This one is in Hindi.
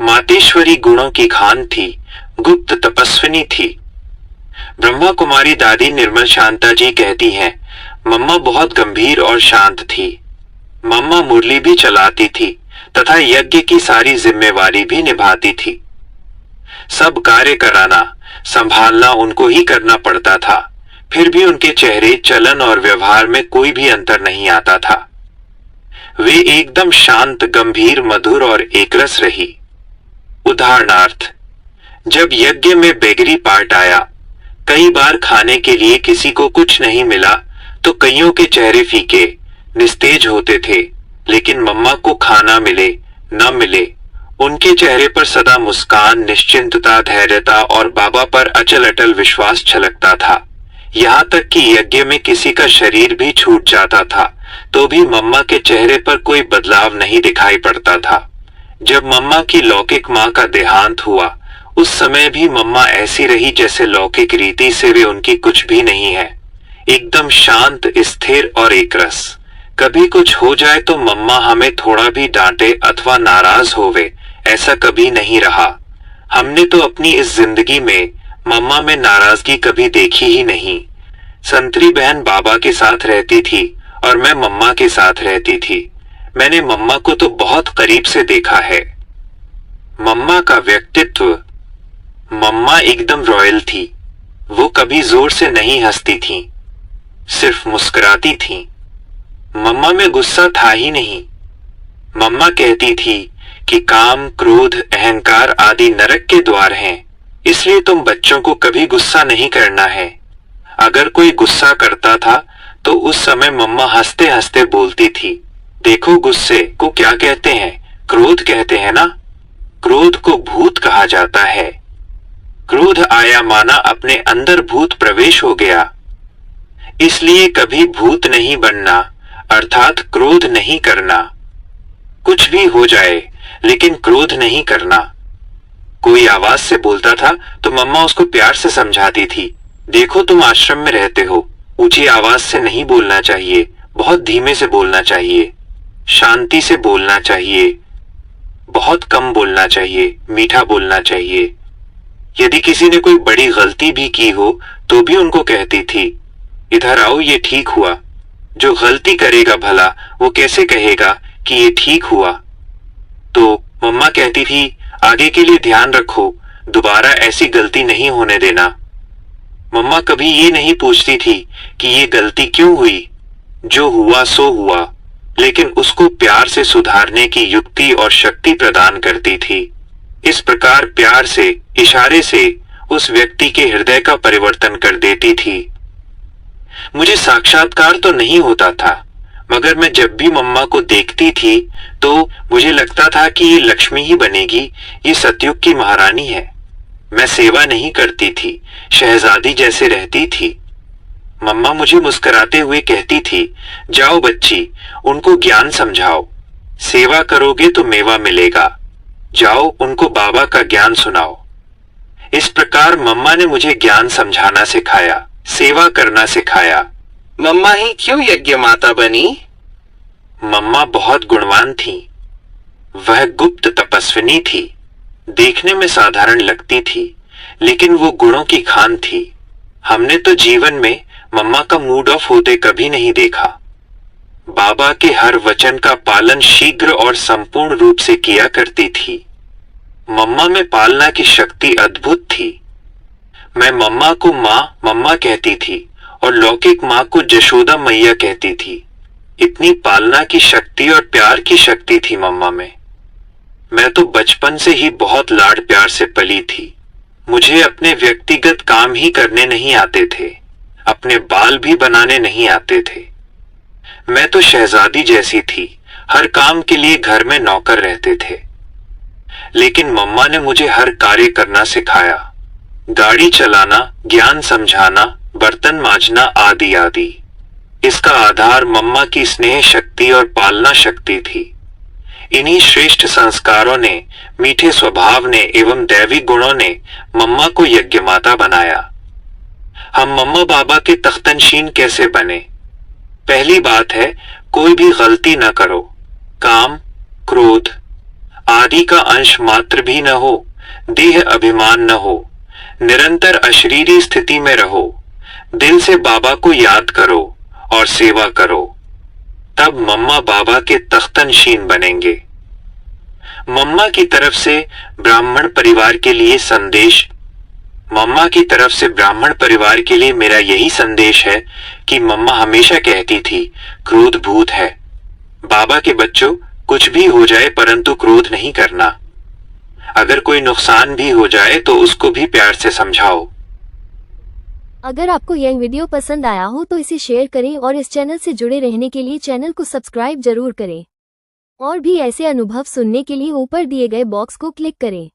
मातेश्वरी गुणों की खान थी, गुप्त तपस्विनी थी। ब्रह्मा कुमारी दादी निर्मल शांता जी कहती हैं, मम्मा बहुत गंभीर और शांत थी। मम्मा मुरली भी चलाती थी तथा यज्ञ की सारी जिम्मेवारी भी निभाती थी। सब कार्य कराना, संभालना उनको ही करना पड़ता था, फिर भी उनके चेहरे, चलन और व्यवहार में कोई भी अंतर नहीं आता था। वे एकदम शांत, गंभीर, मधुर और एकरस रही। उदाहरणार्थ, जब यज्ञ में बेगरी पार्ट आया, कई बार खाने के लिए किसी को कुछ नहीं मिला तो कईयों के चेहरे फीके, निस्तेज होते थे, लेकिन मम्मा को खाना मिले न मिले, उनके चेहरे पर सदा मुस्कान, निश्चिंतता, धैर्यता और बाबा पर अचल अटल विश्वास छलकता था। यहाँ तक कि यज्ञ में किसी का शरीर भी छूट जाता था तो भी मम्मा के चेहरे पर कोई बदलाव नहीं दिखाई पड़ता था। जब मम्मा की लौकिक माँ का देहांत हुआ, उस समय भी मम्मा ऐसी रही जैसे लौकिक रीति से वे उनकी कुछ भी नहीं है, एकदम शांत, स्थिर और एकरस। कभी कुछ हो जाए तो मम्मा हमें थोड़ा भी डांटे अथवा नाराज होवे, ऐसा कभी नहीं रहा। हमने तो अपनी इस जिंदगी में मम्मा में नाराजगी कभी देखी ही नहीं। संतरी बहन बाबा के साथ रहती थी और मैं मम्मा के साथ रहती थी। मैंने मम्मा को तो बहुत करीब से देखा है। मम्मा का व्यक्तित्व, मम्मा एकदम रॉयल थी। वो कभी जोर से नहीं हंसती थी, सिर्फ मुस्कुराती थी। मम्मा में गुस्सा था ही नहीं। मम्मा कहती थी कि काम, क्रोध, अहंकार आदि नरक के द्वार हैं, इसलिए तुम बच्चों को कभी गुस्सा नहीं करना है। अगर कोई गुस्सा करता था तो उस समय मम्मा हंसते हंसते बोलती थी, देखो गुस्से को क्या कहते हैं, क्रोध कहते हैं ना। क्रोध को भूत कहा जाता है। क्रोध आया माना अपने अंदर भूत प्रवेश हो गया। इसलिए कभी भूत नहीं बनना, अर्थात क्रोध नहीं करना। कुछ भी हो जाए लेकिन क्रोध नहीं करना। कोई आवाज से बोलता था तो मम्मा उसको प्यार से समझाती थी, देखो तुम आश्रम में रहते हो, ऊंची आवाज से नहीं बोलना चाहिए, बहुत धीमे से बोलना चाहिए, शांति से बोलना चाहिए, बहुत कम बोलना चाहिए, मीठा बोलना चाहिए। यदि किसी ने कोई बड़ी गलती भी की हो तो भी उनको कहती थी, इधर आओ, ये ठीक हुआ। जो गलती करेगा भला वो कैसे कहेगा कि ये ठीक हुआ। तो मम्मा कहती थी, आगे के लिए ध्यान रखो, दोबारा ऐसी गलती नहीं होने देना। मम्मा कभी ये नहीं पूछती थी कि ये गलती क्यों हुई, जो हुआ सो हुआ, लेकिन उसको प्यार से सुधारने की युक्ति और शक्ति प्रदान करती थी। इस प्रकार प्यार से, इशारे से उस व्यक्ति के हृदय का परिवर्तन कर देती थी। मुझे साक्षात्कार तो नहीं होता था, मगर मैं जब भी मम्मा को देखती थी तो मुझे लगता था कि ये लक्ष्मी ही बनेगी, ये सतयुग की महारानी है। मैं सेवा नहीं करती थी, शहजादी जैसे रहती थी। मम्मा मुझे मुस्कुराते हुए कहती थी, जाओ बच्ची, उनको ज्ञान समझाओ, सेवा करोगे तो मेवा मिलेगा, जाओ उनको बाबा का ज्ञान सुनाओ। इस प्रकार मम्मा ने मुझे ज्ञान समझाना सिखाया, सेवा करना सिखाया। मम्मा ही क्यों यज्ञ माता बनी? मम्मा बहुत गुणवान थी। वह गुप्त तपस्विनी थी। देखने में साधारण लगती थी, लेकिन वो गुणों की खान थी। हमने तो जीवन में मम्मा का मूड ऑफ होते कभी नहीं देखा। बाबा के हर वचन का पालन शीघ्र और संपूर्ण रूप से किया करती थी। मम्मा में पालना की शक्ति अद्भुत थी। मैं मम्मा को माँ मम्मा कहती थी और लौकिक माँ को जशोदा मैया कहती थी। इतनी पालना की शक्ति और प्यार की शक्ति थी मम्मा में। मैं तो बचपन से ही बहुत लाड प्यार से पली थी। मुझे अपने व्यक्तिगत काम ही करने नहीं आते थे, अपने बाल भी बनाने नहीं आते थे। मैं तो शहजादी जैसी थी, हर काम के लिए घर में नौकर रहते थे। लेकिन मम्मा ने मुझे हर कार्य करना सिखाया, गाड़ी चलाना, ज्ञान समझाना, बर्तन मांजना आदि आदि। इसका आधार मम्मा की स्नेह शक्ति और पालना शक्ति थी। इन्हीं श्रेष्ठ संस्कारों ने, मीठे स्वभाव ने एवं दैवी गुणों ने मम्मा को यज्ञ माता बनाया। हम मम्मा बाबा के तख्तनशीन कैसे बने? पहली बात है, कोई भी गलती न करो। काम, क्रोध आदि का अंश मात्र भी न हो, देह अभिमान न हो, निरंतर अशरीरी स्थिति में रहो, दिल से बाबा को याद करो और सेवा करो, तब मम्मा बाबा के तख्तनशीन बनेंगे। मम्मा की तरफ से ब्राह्मण परिवार के लिए संदेश। मम्मा की तरफ से ब्राह्मण परिवार के लिए मेरा यही संदेश है कि मम्मा हमेशा कहती थी, क्रोध भूत है। बाबा के बच्चों, कुछ भी हो जाए परंतु क्रोध नहीं करना। अगर कोई नुकसान भी हो जाए तो उसको भी प्यार से समझाओ। अगर आपको यह वीडियो पसंद आया हो तो इसे शेयर करें और इस चैनल से जुड़े रहने के लिए चैनल को सब्सक्राइब जरूर करें। और भी ऐसे अनुभव सुनने के लिए ऊपर दिए गए बॉक्स को क्लिक करें।